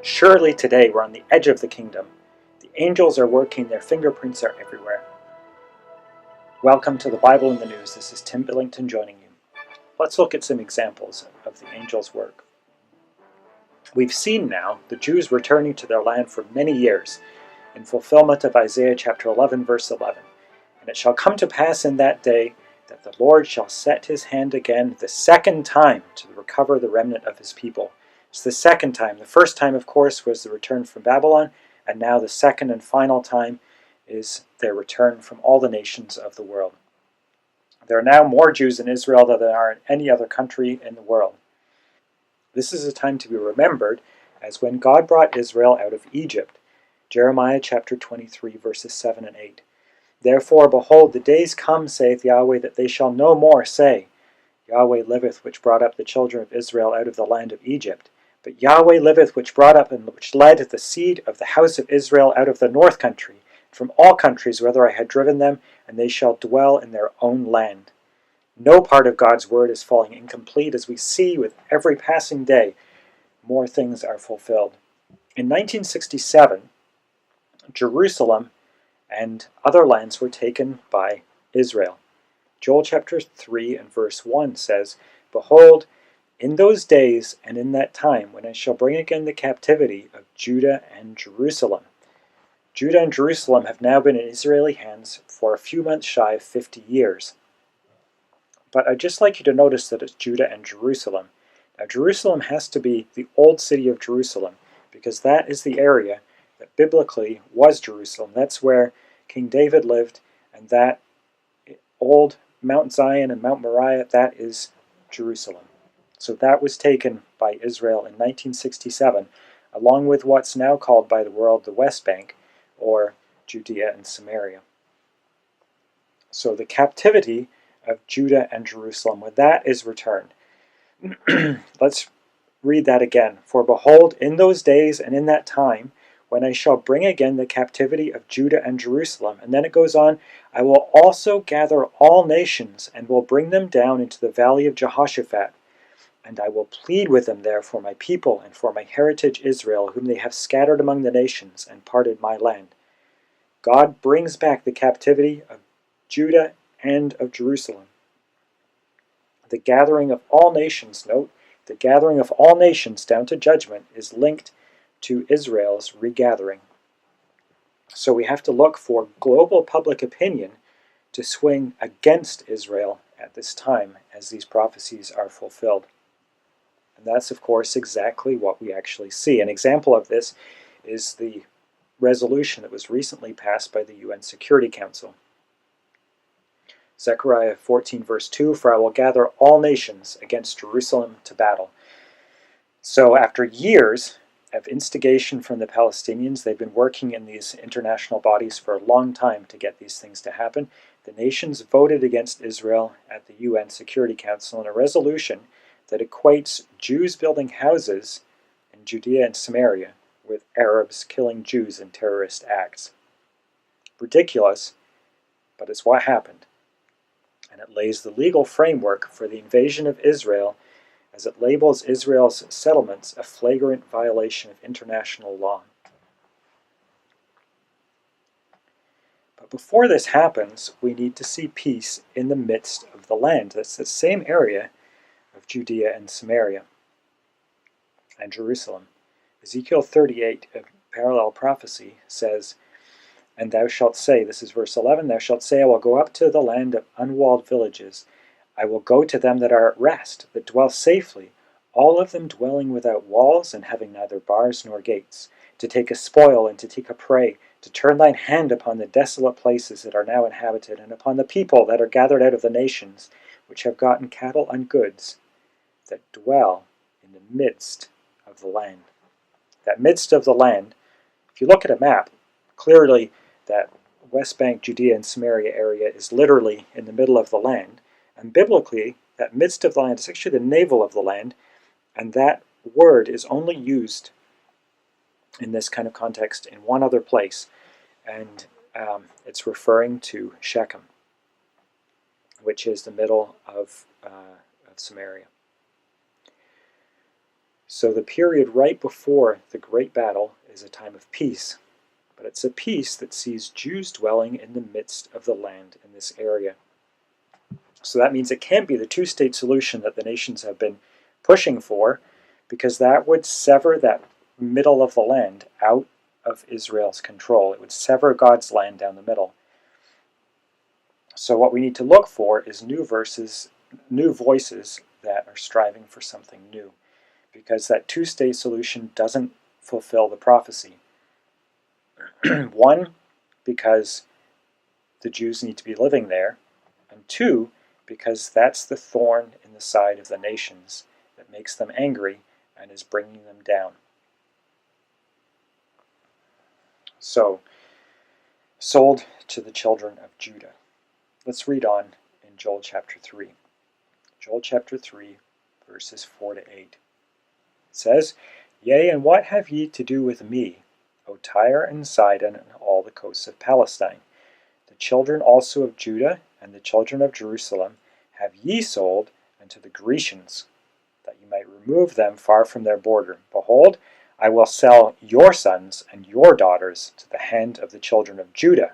Surely today we're on the edge of the kingdom. The angels are working, their fingerprints are everywhere. Welcome to the Bible in the News. This is Tim Billington joining you. Let's look at some examples of the angels' work. We've seen now the Jews returning to their land for many years in fulfillment of Isaiah chapter 11 verse 11. And it shall come to pass in that day that the Lord shall set his hand again the second time to recover the remnant of his people. It's the second time. The first time, of course, was the return from Babylon, and now the second and final time is their return from all the nations of the world. There are now more Jews in Israel than there are in any other country in the world. This is a time to be remembered as when God brought Israel out of Egypt. Jeremiah chapter 23, verses 7 and 8. Therefore, behold, the days come, saith Yahweh, that they shall no more say, Yahweh liveth, which brought up the children of Israel out of the land of Egypt. But Yahweh liveth, which brought up and which led the seed of the house of Israel out of the north country, from all countries whither I had driven them, and they shall dwell in their own land. No part of God's word is falling incomplete, as we see with every passing day, more things are fulfilled. In 1967, Jerusalem and other lands were taken by Israel. Joel chapter 3 and verse 1 says, Behold, in those days and in that time, when I shall bring again the captivity of Judah and Jerusalem. Judah and Jerusalem have now been in Israeli hands for a few months shy of 50 years. But I'd just like you to notice that it's Judah and Jerusalem. Now, Jerusalem has to be the old city of Jerusalem, because that is the area that biblically was Jerusalem. That's where King David lived, and that old Mount Zion and Mount Moriah, that is Jerusalem. So that was taken by Israel in 1967, along with what's now called by the world the West Bank, or Judea and Samaria. So the captivity of Judah and Jerusalem, when that is returned. Let's read that again. For behold, in those days and in that time, when I shall bring again the captivity of Judah and Jerusalem. And then it goes on, I will also gather all nations, and will bring them down into the valley of Jehoshaphat. And I will plead with them there for my people and for my heritage Israel, whom they have scattered among the nations and parted my land. God brings back the captivity of Judah and of Jerusalem. The gathering of all nations, note, the gathering of all nations down to judgment is linked to Israel's regathering. So we have to look for global public opinion to swing against Israel at this time as these prophecies are fulfilled. And that's, of course, exactly what we actually see. An example of this is the resolution that was recently passed by the UN Security Council. Zechariah 14 verse 2, For I will gather all nations against Jerusalem to battle. So after years of instigation from the Palestinians, they've been working in these international bodies for a long time to get these things to happen. The nations voted against Israel at the UN Security Council in a resolution that equates Jews building houses in Judea and Samaria with Arabs killing Jews in terrorist acts. Ridiculous, but it's what happened. And it lays the legal framework for the invasion of Israel as it labels Israel's settlements a flagrant violation of international law. But before this happens, we need to see peace in the midst of the land. That's the same area of Judea and Samaria and Jerusalem. Ezekiel 38, a parallel prophecy, says, And thou shalt say, this is verse 11, Thou shalt say, I will go up to the land of unwalled villages. I will go to them that are at rest, that dwell safely, all of them dwelling without walls, and having neither bars nor gates, to take a spoil and to take a prey, to turn thine hand upon the desolate places that are now inhabited, and upon the people that are gathered out of the nations, which have gotten cattle and goods, that dwell in the midst of the land. That midst of the land, if you look at a map, clearly that West Bank, Judea, and Samaria area is literally in the middle of the land. And biblically, that midst of the land is actually the navel of the land, and that word is only used in this kind of context in one other place, and it's referring to Shechem, which is the middle of Samaria. So the period right before the great battle is a time of peace, but it's a peace that sees Jews dwelling in the midst of the land in this area. So that means it can't be the two-state solution that the nations have been pushing for, because that would sever that middle of the land out of Israel's control. It would sever God's land down the middle. So what we need to look for is new voices that are striving for something new, because that two-state solution doesn't fulfill the prophecy. One, because the Jews need to be living there, and two, because that's the thorn in the side of the nations that makes them angry and is bringing them down. So, sold to the children of Judah. Let's read on in Joel chapter 3. Joel chapter 3, verses 4 to 8. It says, Yea, and what have ye to do with me, O Tyre and Sidon and all the coasts of Palestine? The children also of Judah and the children of Jerusalem have ye sold unto the Grecians, that ye might remove them far from their border. Behold, I will sell your sons and your daughters to the hand of the children of Judah,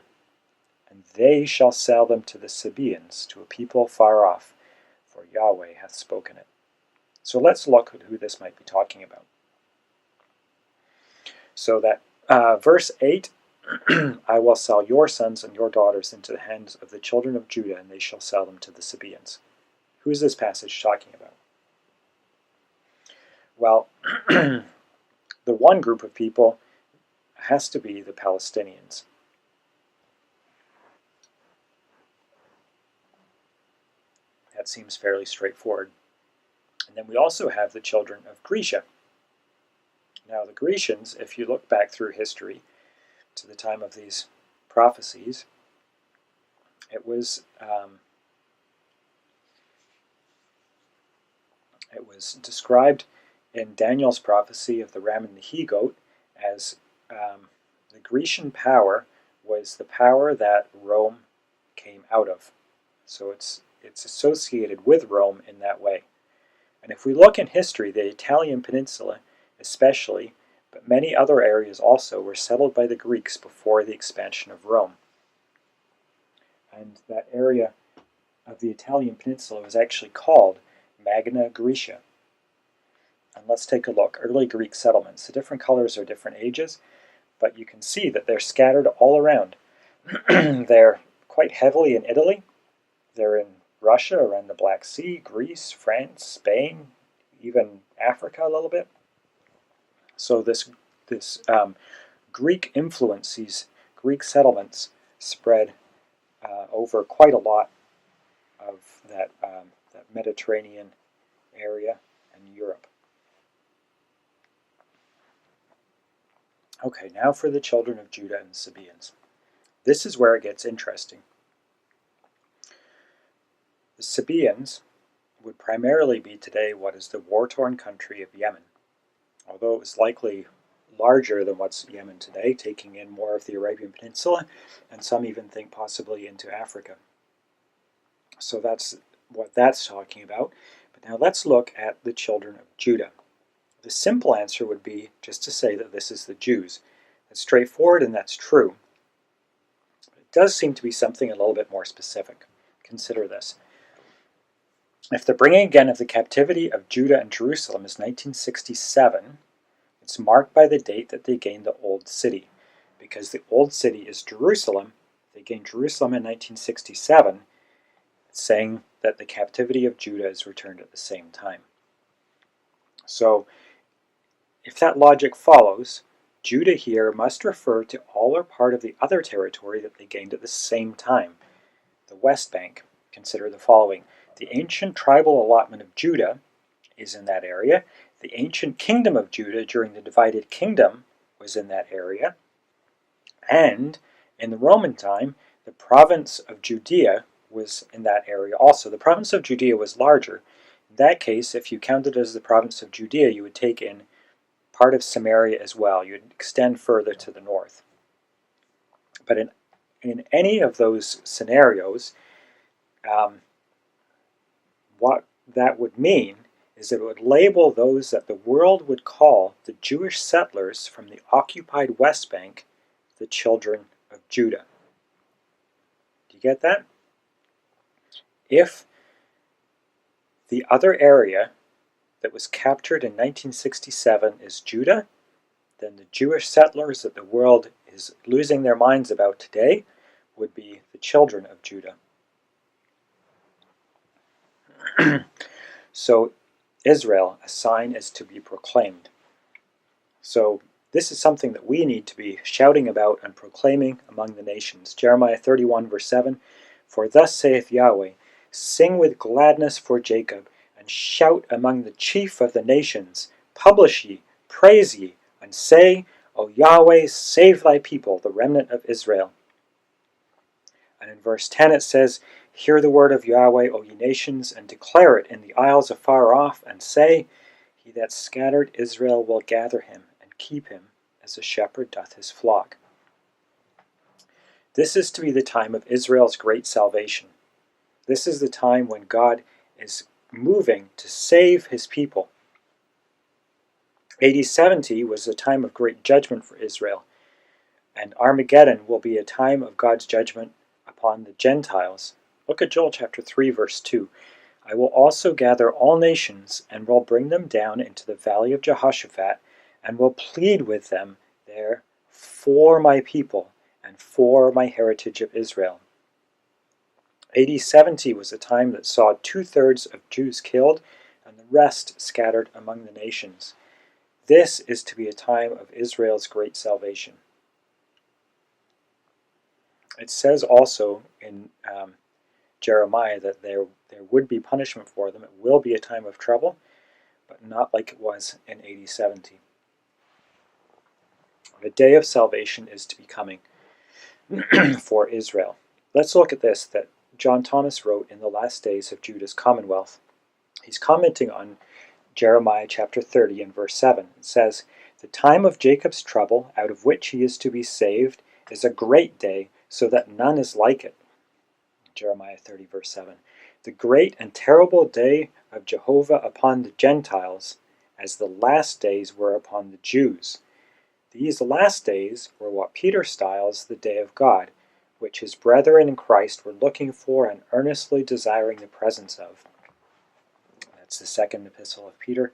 and they shall sell them to the Sabaeans, to a people far off, for Yahweh hath spoken it. So let's look at who this might be talking about. So that verse 8, I will sell your sons and your daughters into the hands of the children of Judah, and they shall sell them to the Sabaeans. Who is this passage talking about? Well, the one group of people has to be the Palestinians. That seems fairly straightforward. And then we also have the children of Grecia. Now the Grecians, if you look back through history to the time of these prophecies, it was described in Daniel's prophecy of the ram and the he-goat as the Grecian power was the power that Rome came out of. So it's associated with Rome in that way. And if we look in history, the Italian peninsula especially, but many other areas also, were settled by the Greeks before the expansion of Rome. And that area of the Italian peninsula was actually called Magna Graecia. And let's take a look. Early Greek settlements. The different colors are different ages, but you can see that they're scattered all around. They're quite heavily in Italy. They're in Russia, around the Black Sea, Greece, France, Spain, even Africa a little bit. So this Greek influence, these Greek settlements, spread over quite a lot of that Mediterranean area and Europe. Okay, now for the children of Judah and the Sabaeans. This is where it gets interesting. The Sabaeans would primarily be today what is the war-torn country of Yemen, although it was likely larger than what's Yemen today, taking in more of the Arabian Peninsula, and some even think possibly into Africa. So that's what that's talking about. But now let's look at the children of Judah. The simple answer would be just to say that this is the Jews. That's straightforward and that's true. But it does seem to be something a little bit more specific. Consider this. If the bringing again of the captivity of Judah and Jerusalem is 1967, it's marked by the date that they gained the Old City. Because the Old City is Jerusalem, they gained Jerusalem in 1967, saying that the captivity of Judah is returned at the same time. So, if that logic follows, Judah here must refer to all or part of the other territory that they gained at the same time. The West Bank. Consider the following. The ancient tribal allotment of Judah is in that area. The ancient kingdom of Judah during the divided kingdom was in that area. And in the Roman time, the province of Judea was in that area also. The province of Judea was larger. In that case, if you counted it as the province of Judea, you would take in part of Samaria as well. You'd extend further to the north. But in any of those scenarios, what that would mean is that it would label those that the world would call the Jewish settlers from the occupied West Bank the children of Judah. Do you get that? If the other area that was captured in 1967 is Judah, then the Jewish settlers that the world is losing their minds about today would be the children of Judah. So Israel, a sign is to be proclaimed. So this is something that we need to be shouting about and proclaiming among the nations. Jeremiah 31 verse 7, "For thus saith Yahweh, sing with gladness for Jacob, and shout among the chief of the nations. Publish ye, praise ye, and say, O Yahweh, save thy people, the remnant of Israel." And in verse 10 it says, "Hear the word of Yahweh, O ye nations, and declare it in the isles afar off, and say, He that scattered Israel will gather him, and keep him, as a shepherd doth his flock." This is to be the time of Israel's great salvation. This is the time when God is moving to save his people. AD 70 was a time of great judgment for Israel, and Armageddon will be a time of God's judgment upon the Gentiles. Look at Joel chapter 3 verse 2. "I will also gather all nations, and will bring them down into the valley of Jehoshaphat, and will plead with them there for my people, and for my heritage of Israel." AD 70 was a time that saw 2/3 of Jews killed, and the rest scattered among the nations. This is to be a time of Israel's great salvation. It says also in Jeremiah that there would be punishment for them. It will be a time of trouble, but not like it was in AD 70. The day of salvation is to be coming for Israel. Let's look at this that John Thomas wrote in the last days of Judah's commonwealth. He's commenting on Jeremiah chapter 30 and verse 7. It says, "The time of Jacob's trouble, out of which he is to be saved, is a great day, so that none is like it." Jeremiah 30 verse 7. "The great and terrible day of Jehovah upon the Gentiles, as the last days were upon the Jews. These last days were what Peter styles the day of God, which his brethren in Christ were looking for and earnestly desiring the presence of." That's the second epistle of Peter,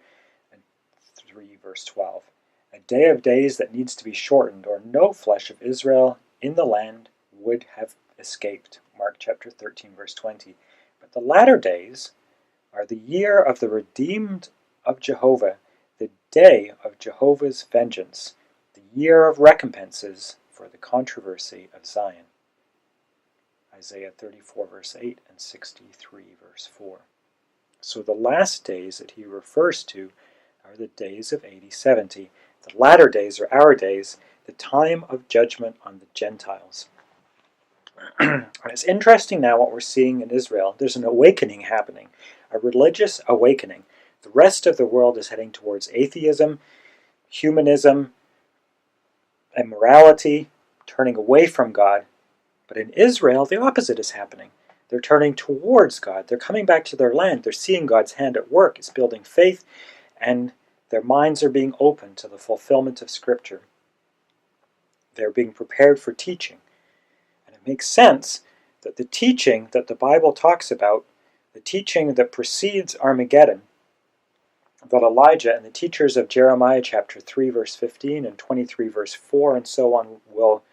and 3 verse 12. "A day of days that needs to be shortened, or no flesh of Israel in the land would have escaped." Mark chapter 13 verse 20. "But the latter days are the year of the redeemed of Jehovah, the day of Jehovah's vengeance, the year of recompenses for the controversy of Zion." Isaiah 34 verse 8 and 63 verse 4. So the last days that he refers to are the days of AD 70. The latter days are our days, the time of judgment on the Gentiles. And it's interesting now what we're seeing in Israel. There's an awakening happening, a religious awakening. The rest of the world is heading towards atheism, humanism, immorality, turning away from God. But in Israel, the opposite is happening. They're turning towards God. They're coming back to their land. They're seeing God's hand at work. It's building faith, and their minds are being opened to the fulfillment of Scripture. They're being prepared for teaching. And it makes sense that the teaching that the Bible talks about, the teaching that precedes Armageddon, that Elijah and the teachers of Jeremiah chapter 3 verse 15 and 23 verse 4 and so on will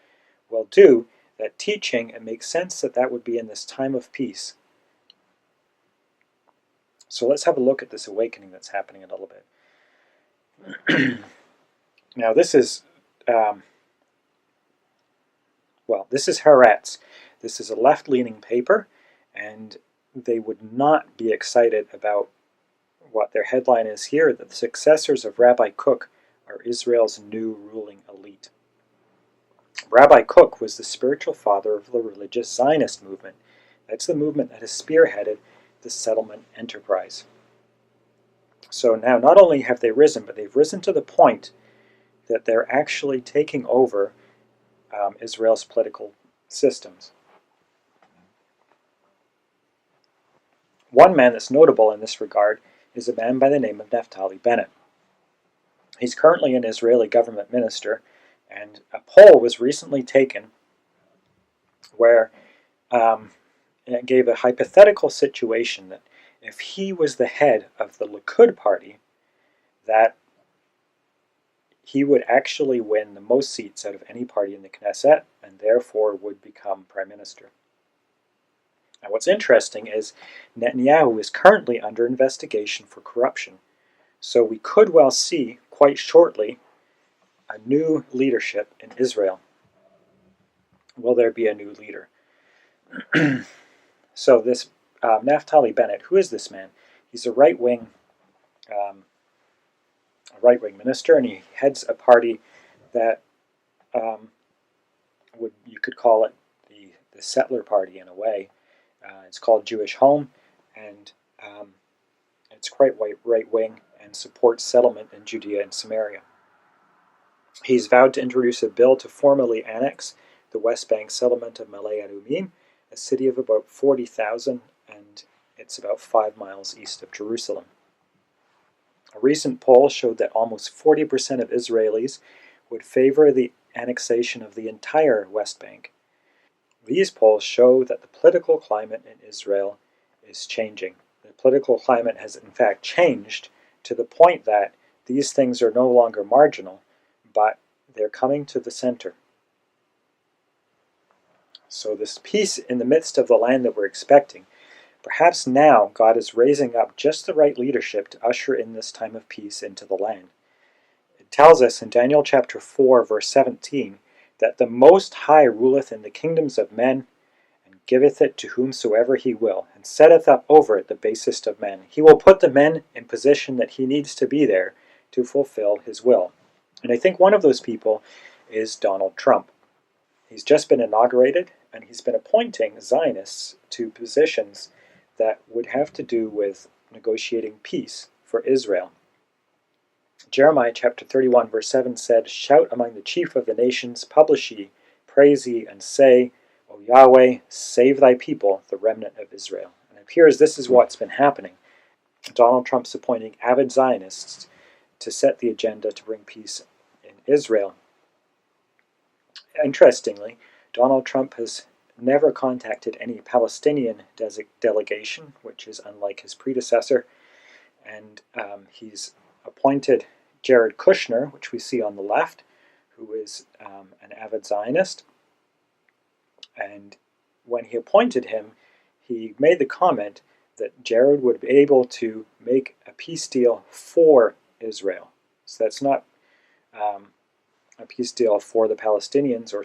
do, that teaching, it makes sense that that would be in this time of peace. So let's have a look at this awakening that's happening a little bit. Now this is Haaretz. This is a left-leaning paper, and they would not be excited about what their headline is here, that the successors of Rabbi Kook are Israel's new ruling elite. Rabbi Kook was the spiritual father of the religious Zionist movement. That's the movement that has spearheaded the settlement enterprise. So now not only have they risen, but they've risen to the point that they're actually taking over Israel's political systems. One man that's notable in this regard is a man by the name of Naftali Bennett. He's currently an Israeli government minister, and a poll was recently taken where it gave a hypothetical situation that if he was the head of the Likud party, that he would actually win the most seats out of any party in the Knesset and therefore would become prime minister. Now, what's interesting is Netanyahu is currently under investigation for corruption, so we could well see quite shortly a new leadership in Israel. Will there be a new leader? So this Naftali Bennett, who is this man? He's a right-wing minister, and he heads a party that you could call it the settler party in a way. It's called Jewish Home, and it's quite right-wing and supports settlement in Judea and Samaria. He's vowed to introduce a bill to formally annex the West Bank settlement of Ma'ale Adumim, a city of about 40,000, and it's about 5 miles east of Jerusalem. A recent poll showed that almost 40% of Israelis would favor the annexation of the entire West Bank. These polls show that the political climate in Israel is changing. The political climate has in fact changed to the point that these things are no longer marginal, but they're coming to the center. So this peace in the midst of the land that we're expecting, perhaps now God is raising up just the right leadership to usher in this time of peace into the land. It tells us in Daniel chapter 4, verse 17, that the Most High ruleth in the kingdoms of men, and giveth it to whomsoever he will, and setteth up over it the basest of men. He will put the men in position that he needs to be there to fulfill his will. And I think one of those people is Donald Trump. He's just been inaugurated, and he's been appointing Zionists to positions that would have to do with negotiating peace for Israel. Jeremiah chapter 31 verse 7 said, "Shout among the chief of the nations, publish ye, praise ye, and say, O Yahweh, save thy people, the remnant of Israel." And it appears this is what's been happening. Donald Trump's appointing avid Zionists to set the agenda to bring peace in Israel. Interestingly, Donald Trump has never contacted any Palestinian delegation, which is unlike his predecessor, and he's appointed Jared Kushner, which we see on the left, who is an avid Zionist, and when he appointed him, he made the comment that Jared would be able to make a peace deal for Israel. So that's not a peace deal for the Palestinians or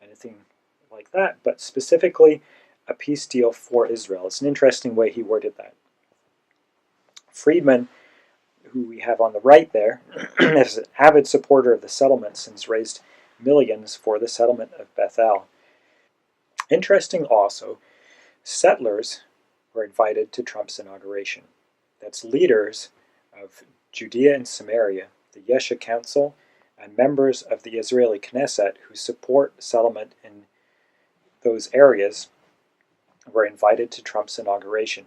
anything like that, but specifically a peace deal for Israel. It's an interesting way he worded that. Friedman, who we have on the right there, is an avid supporter of the settlements and has raised millions for the settlement of Bethel. Interesting also, settlers were invited to Trump's inauguration. That's leaders of Judea and Samaria, the Yesha Council, and members of the Israeli Knesset who support settlement in those areas were invited to Trump's inauguration.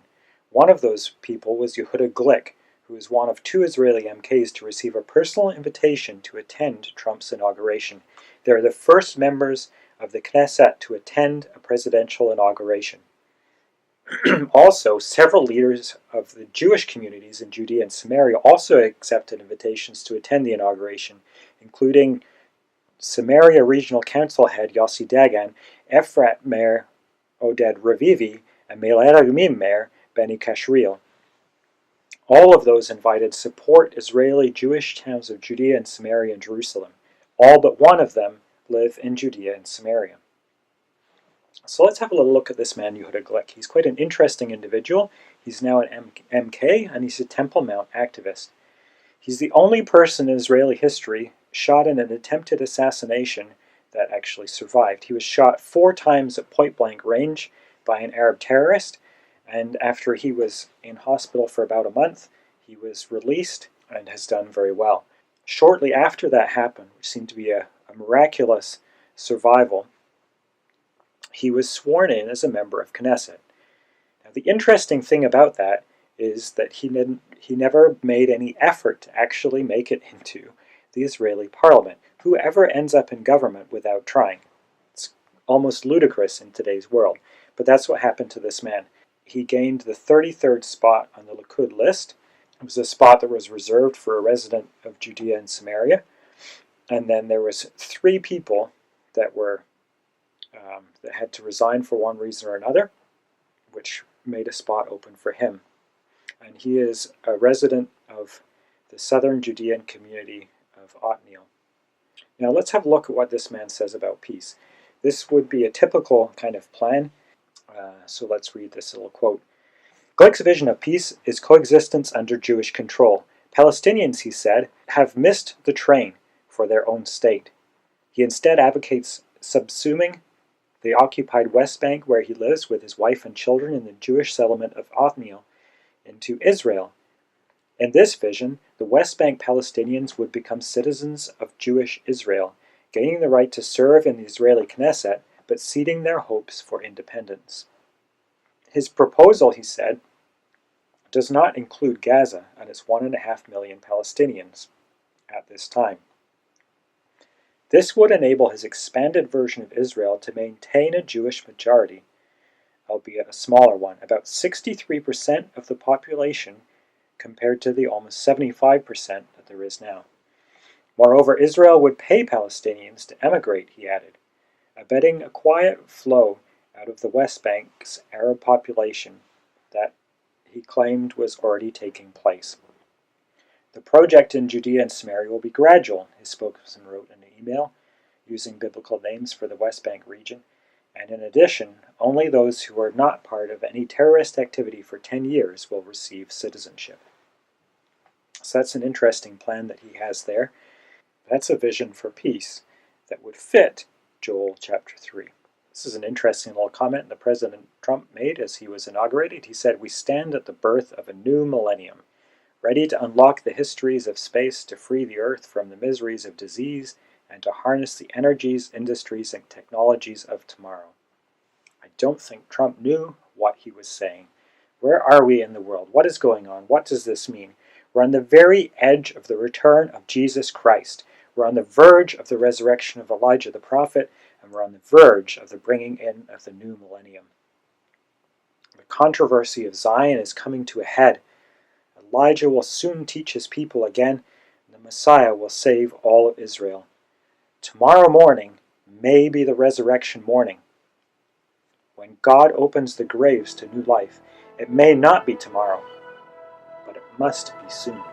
One of those people was Yehuda Glick, who is one of 2 Israeli MKs to receive a personal invitation to attend Trump's inauguration. They are the first members of the Knesset to attend a presidential inauguration. Also, several leaders of the Jewish communities in Judea and Samaria also accepted invitations to attend the inauguration, including Samaria Regional Council head Yossi Dagan, Efrat Mayor Oded Ravivi, and Ma'ale Adumim Mayor Benny Kashriel. All of those invited support Israeli Jewish towns of Judea and Samaria and Jerusalem. All but one of them live in Judea and Samaria. So let's have a little look at this man, Yehuda Glick. He's quite an interesting individual. He's now an MK, and he's a Temple Mount activist. He's the only person in Israeli history shot in an attempted assassination that actually survived. He was shot 4 times at point-blank range by an Arab terrorist, and after he was in hospital for about a month, he was released and has done very well. Shortly after that happened, which seemed to be a miraculous survival, he was sworn in as a member of Knesset. Now, the interesting thing about that is that he never made any effort to actually make it into the Israeli parliament. Whoever ends up in government without trying. It's almost ludicrous in today's world, but that's what happened to this man. He gained the 33rd spot on the Likud list. It was a spot that was reserved for a resident of Judea and Samaria. And then there was 3 people that were that had to resign for one reason or another, which made a spot open for him. And he is a resident of the southern Judean community of Othniel. Now let's have a look at what this man says about peace. This would be a typical kind of plan. So let's read this little quote. Glick's vision of peace is coexistence under Jewish control. Palestinians, he said, have missed the train for their own state. He instead advocates subsuming the occupied West Bank, where he lives with his wife and children in the Jewish settlement of Othniel, into Israel. In this vision, the West Bank Palestinians would become citizens of Jewish Israel, gaining the right to serve in the Israeli Knesset, but ceding their hopes for independence. His proposal, he said, does not include Gaza and its 1.5 million Palestinians at this time. This would enable his expanded version of Israel to maintain a Jewish majority, albeit a smaller one, about 63% of the population compared to the almost 75% that there is now. Moreover, Israel would pay Palestinians to emigrate, he added, abetting a quiet flow out of the West Bank's Arab population that he claimed was already taking place. The project in Judea and Samaria will be gradual, his spokesman wrote in an email, using biblical names for the West Bank region, and in addition, only those who are not part of any terrorist activity for 10 years will receive citizenship. So that's an interesting plan that he has there. That's a vision for peace that would fit Joel chapter 3. This is an interesting little comment that President Trump made as he was inaugurated. He said, "We stand at the birth of a new millennium, ready to unlock the histories of space to free the earth from the miseries of disease and to harness the energies, industries, and technologies of tomorrow." I don't think Trump knew what he was saying. Where are we in the world? What is going on? What does this mean? We're on the very edge of the return of Jesus Christ. We're on the verge of the resurrection of Elijah the prophet, and we're on the verge of the bringing in of the new millennium. The controversy of Zion is coming to a head. Elijah will soon teach his people again, and the Messiah will save all of Israel. Tomorrow morning may be the resurrection morning. When God opens the graves to new life, it may not be tomorrow, but it must be soon.